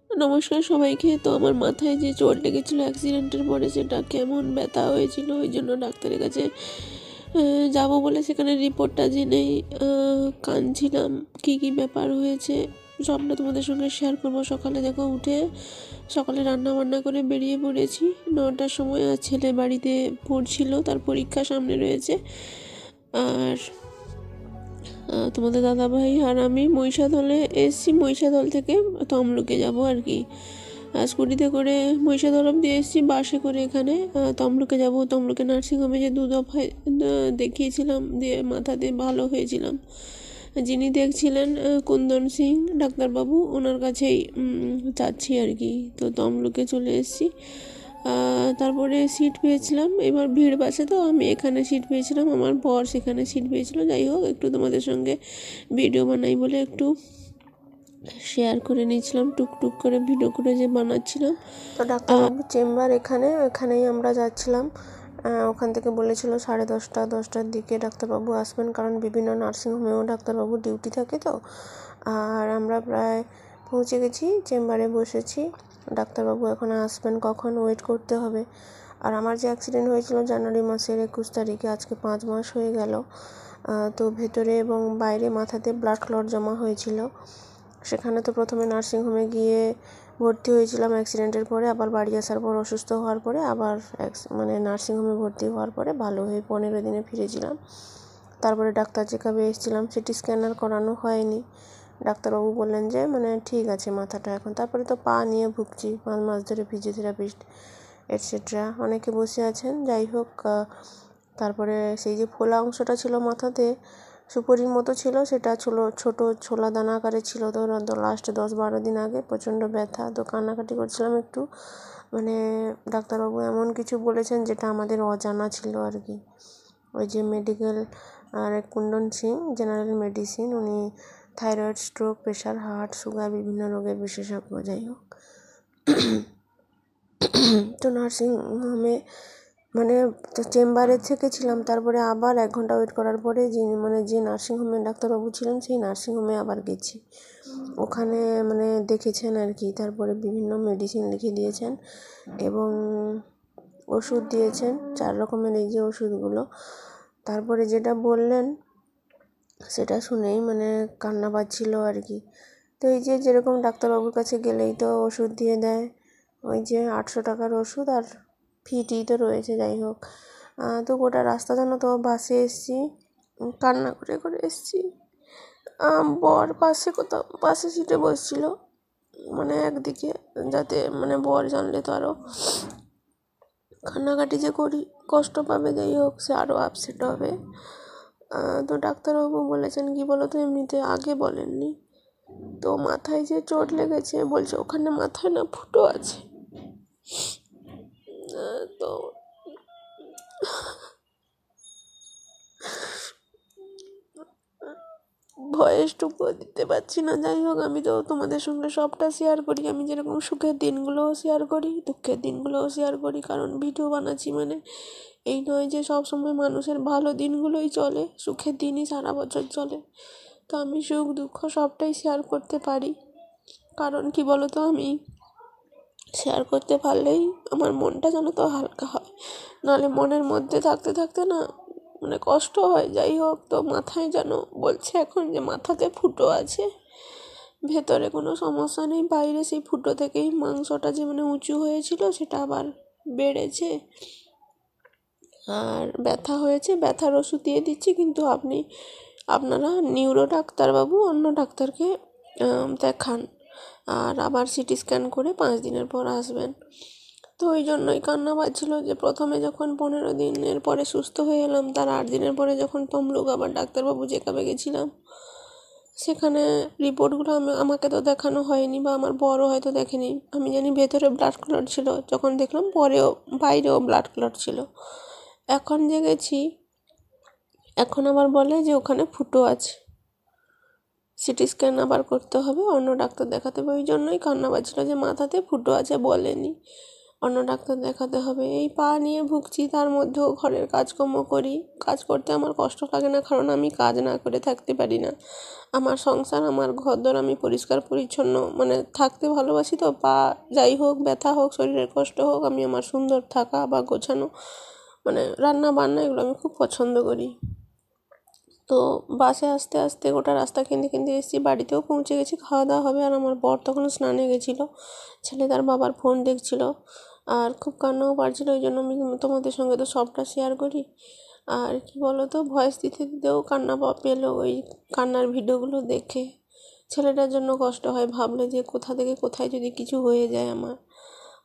নমস্কার সবাইকে। তো আমার মাথায় যে চোট লেগেছিল অ্যাক্সিডেন্টের পরে, সেটা কেমন ব্যথা হয়েছিল, ওই জন্য ডাক্তারের কাছে যাব বলে সেখানে রিপোর্টটা জেনেই কাঁদছিলাম। কী ব্যাপার হয়েছে সবটা তোমাদের সঙ্গে শেয়ার করবো। সকালে দেখো উঠে সকালে রান্না বান্না করে বেরিয়ে পড়েছি 9টার সময়। আর ছেলে বাড়িতে পড়ছিল, তার পরীক্ষা সামনে রয়েছে। আর তোমাদের দাদাভাই আর আমি মহিষাদলে এসেছি। মহিষাদল থেকে তমলুকে যাব আর কি। স্কুটিতে করে মহিষাদল অব্দি এসেছি, বাসে করে এখানে তমলুকে যাব। তমলুকে নার্সিংহোমে যে 2 দফায় দেখিয়েছিলাম, দিয়ে মাথাতে ভালো হয়েছিলাম। যিনি দেখছিলেন কুন্দন সিং ডাক্তারবাবু, ওনার কাছেই যাচ্ছি আর কি। তো তমলুকে চলে এসেছি। তারপরে সিট পেয়েছিলাম, এবার ভিড় বাসে তো আমি এখানে সিট পেয়েছিলাম, আমার বর সেখানে সিট পেয়েছিল। যাই হোক, একটু তোমাদের সঙ্গে ভিডিও বানাই বলে একটু শেয়ার করে নিয়েছিলাম, টুকটুক করে ভিডিও করে যে বানাচ্ছিলাম। তো ডাক্তারবাবুর চেম্বার এখানেই আমরা যাচ্ছিলাম। ওখান থেকে বলেছিল 10:30-10টার দিকে ডাক্তারবাবু আসবেন, কারণ বিভিন্ন নার্সিংহোমেও ডাক্তারবাবুর ডিউটি থাকে তো। আর আমরা প্রায় পৌঁছে গেছি, চেম্বারে বসেছি। ডাক্তারবাবু এখন আসবেন, কখন ওয়েট করতে হবে। আর আমার যে অ্যাক্সিডেন্ট হয়েছিল জানুয়ারি মাসের 21 তারিখে, আজকে 5 মাস হয়ে গেল। তো ভেতরে এবং বাইরে মাথাতে ব্লাড ক্লট জমা হয়েছিল। সেখানে তো প্রথমে নার্সিংহোমে গিয়ে ভর্তি হয়েছিলাম অ্যাক্সিডেন্টের পরে, আবার বাড়ি আসার পর অসুস্থ হওয়ার পরে আবার নার্সিংহোমে ভর্তি হওয়ার পরে ভালো হয়ে 15 দিনে ফিরেছিলাম। তারপরে ডাক্তার চেকআপে এসেছিলাম, সিটি স্ক্যানার করানো হয়নি। ডাক্তারবাবু বললেন যে ঠিক আছে মাথাটা এখন। তারপরে তো পা নিয়ে ভুগছি 5 মাস ধরে, ফিজিওথেরাপিস্ট এটসেট্রা অনেকে বসে আছেন। যাই হোক, তারপরে সেই যে ফোলা অংশটা ছিল মাথাতে, সুপরির মতো ছিল, সেটা ছোট ছোলা দানা আকারে ছিল। তো লাস্ট 10-12 দিন আগে প্রচণ্ড ব্যথা, তো কান্নাকাটি করছিলাম একটু। ডাক্তারবাবু এমন কিছু বলেছেন যেটা আমাদের অজানা ছিল আর কি। ওই যে মেডিকেল আর কুন্দন সিং জেনারেল মেডিসিন, উনি thyroid, stroke, pressure, heart, sugar, বিভিন্ন রোগের বিশেষজ্ঞ। যাই হোক, তো নার্সিংহোমে তো চেম্বারে থেকেছিলাম। তারপরে আবার 1 ঘন্টা ওয়েট করার পরে যে নার্সিংহোমে ডাক্তারবাবু ছিলেন সেই নার্সিংহোমে আবার গেছি। ওখানে দেখেছেন আর কি। তারপরে বিভিন্ন মেডিসিন লিখে দিয়েছেন এবং ওষুধ দিয়েছেন, 4 রকমের এই যে ওষুধগুলো। তারপরে যেটা বললেন সেটা শুনেই কান্না পাচ্ছিল আর কি। তো এই যে যেরকম ডাক্তারবাবুর কাছে গেলেই তো ওষুধ দিয়ে দেয়, ওই যে 800 টাকার ওষুধ আর ফিটি তো রয়েছে। যাই হোক, তো গোটা রাস্তা জানো তো বাসে এসেছি, কান্না করে করে এসেছি। বর পাশে সিটে বসছিল, একদিকে, যাতে বর জানলে তো আরও কান্নাকাটি যে করি কষ্ট পাবে। যাই হোক, সে আরও আপসেট হবে। তো ডাক্তারবাবু বলেছেন কি বলো তো, এমনিতে আগে বলেননি তো, মাথায় যে চোট লেগেছে বলছে ওখানে মাথায় না ফুটো আছে। তো ভয়েসটুকু দিতে পারছি না। যাই হোক, আমি তো তোমাদের সঙ্গে সবটা শেয়ার করি। আমি যেরকম সুখের দিনগুলোও শেয়ার করি, দুঃখের দিনগুলোও শেয়ার করি, কারণ ভিডিও বানাচ্ছি এই নয় যে সব সময় মানুষের ভালো দিনগুলোই চলে, সুখের দিনই সারা বছর চলে। তো আমি সুখ দুঃখ সবটাই শেয়ার করতে পারি, কারণ কি বলো তো, আমি শেয়ার করতে পারলেই আমার মনটা যেন তো হালকা হয়, নাহলে মনের মধ্যে থাকতে থাকতে না কষ্ট হয়। যাই হোক, তো মাথায় যেন বলছে এখন যে মাথাতে ফুটো আছে, ভেতরে কোনো সমস্যা নেই, বাইরে সেই ফুটো থেকেই মাংসটা যে উঁচু হয়েছিল সেটা আবার বেড়েছে আর ব্যথা হয়েছে। ব্যথার ওষুধ দিয়ে দিচ্ছি, কিন্তু আপনারা নিউরো ডাক্তারবাবু অন্য ডাক্তারকে দেখান, আর আবার সিটি স্ক্যান করে 5 দিনের পর আসবেন। তো ওই জন্যই কান্না পাচ্ছিল যে প্রথমে যখন 15 দিনের পরে সুস্থ হয়ে এলাম, তার 8 দিনের পরে যখন তমলুক আবার ডাক্তারবাবু চেকআপে গেছিলাম, সেখানে রিপোর্টগুলো আমাকে তো দেখানো হয়নি, বা আমার বড়ও হয়তো দেখেনি। আমি জানি ভেতরে ব্লাড ক্লট ছিল, যখন দেখলাম বাইরেও ব্লাড ক্লট ছিল। এখন যে গেছি, এখন আবার বলে যে ওখানে ফুটো আছে, সিটি স্ক্যান আবার করতে হবে, অন্য ডাক্তার দেখাতে হবে। ওই জন্যই কান্না পাচ্ছিল যে মাথাতে ফুটো আছে বলেনি। অন্য ডাক্তার দেখাতে হবে। এই পা নিয়ে ভুগছি, তার মধ্যেও ঘরের কাজকর্ম করি। কাজ করতে আমার কষ্ট লাগে না, কারণ আমি কাজ না করে থাকতে পারি না। আমার সংসার, আমার ঘরদোর আমি পরিষ্কার পরিচ্ছন্ন মানে থাকতে ভালোবাসি। তো পা যাই হোক, ব্যথা হোক, শরীরের কষ্ট হোক, আমি আমার সুন্দর থাকা বা গোছানো মানে রান্না বান্না এগুলো আমি খুব পছন্দ করি। তো বাসে আসতে আসতে গোটা রাস্তা কেঁদে কেঁদে এসেছি, বাড়িতেও পৌঁছে গেছি, খাওয়া দাওয়া হবে। আর আমার বর তখন স্নানে গেছিলো, ছেলে তার বাবার ফোন দেখছিল আর খুব কান্নাও পারছিল। ওই জন্য আমি তোমাদের সঙ্গে তো সবটা শেয়ার করি। আর কি বলো তো, ভয়েস দিতে দিতেও কান্না পেলো ওই কান্নার ভিডিওগুলো দেখে। ছেলেটার জন্য কষ্ট হয় ভাবলে, যে কোথা থেকে কোথায় যদি কিছু হয়ে যায়। আমার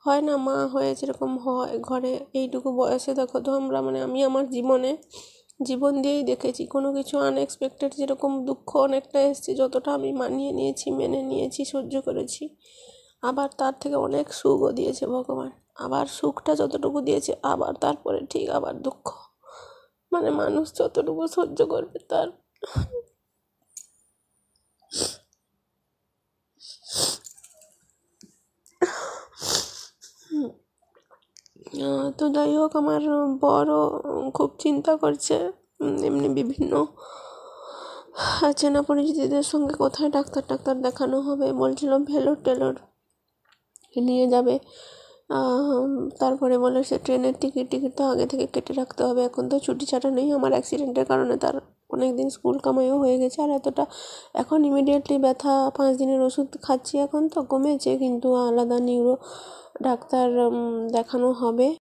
হয় না, মা হয়ে যেরকম হয় ঘরে, এইটুকু বয়সে দেখো তো আমরা মানে আমি আমার জীবন দিয়েই দেখেছি কোনো কিছু আনএক্সপেক্টেড, যেরকম দুঃখ অনেকটা এসেছে, যতটা আমি মানিয়ে নিয়েছি, মেনে নিয়েছি, সহ্য করেছি, আবার তার থেকে অনেক সুখও দিয়েছে ভগবান। আবার সুখটা যতটুকু দিয়েছে, আবার তারপরে ঠিক আবার দুঃখ। মানে মানুষ যতটুকু সহ্য করবে তার। তো যাই হোক, আমার বড় খুব চিন্তা করছে। এমনি বিভিন্ন চেনা পরিচিতদের সঙ্গে কোথায় ডাক্তার দেখানো হবে বলছিল, ভেলোর টেলোর নিয়ে যাবে। তারপরে বলে সে ট্রেনের টিকিট তো আগে থেকে কেটে রাখতে হবে, এখন তো ছুটি ছাটা নেই। আমার অ্যাক্সিডেন্টের কারণে তার অনেক দিন স্কুল কামাইও হয়ে গেছে, আর এতটা এখন ইমিডিয়েটলি ব্যথা 5 দিনের ওষুধ খাচ্ছি, এখন তো কমেছে, কিন্তু আলাদা নিউরো ডাক্তার দেখানো হবে।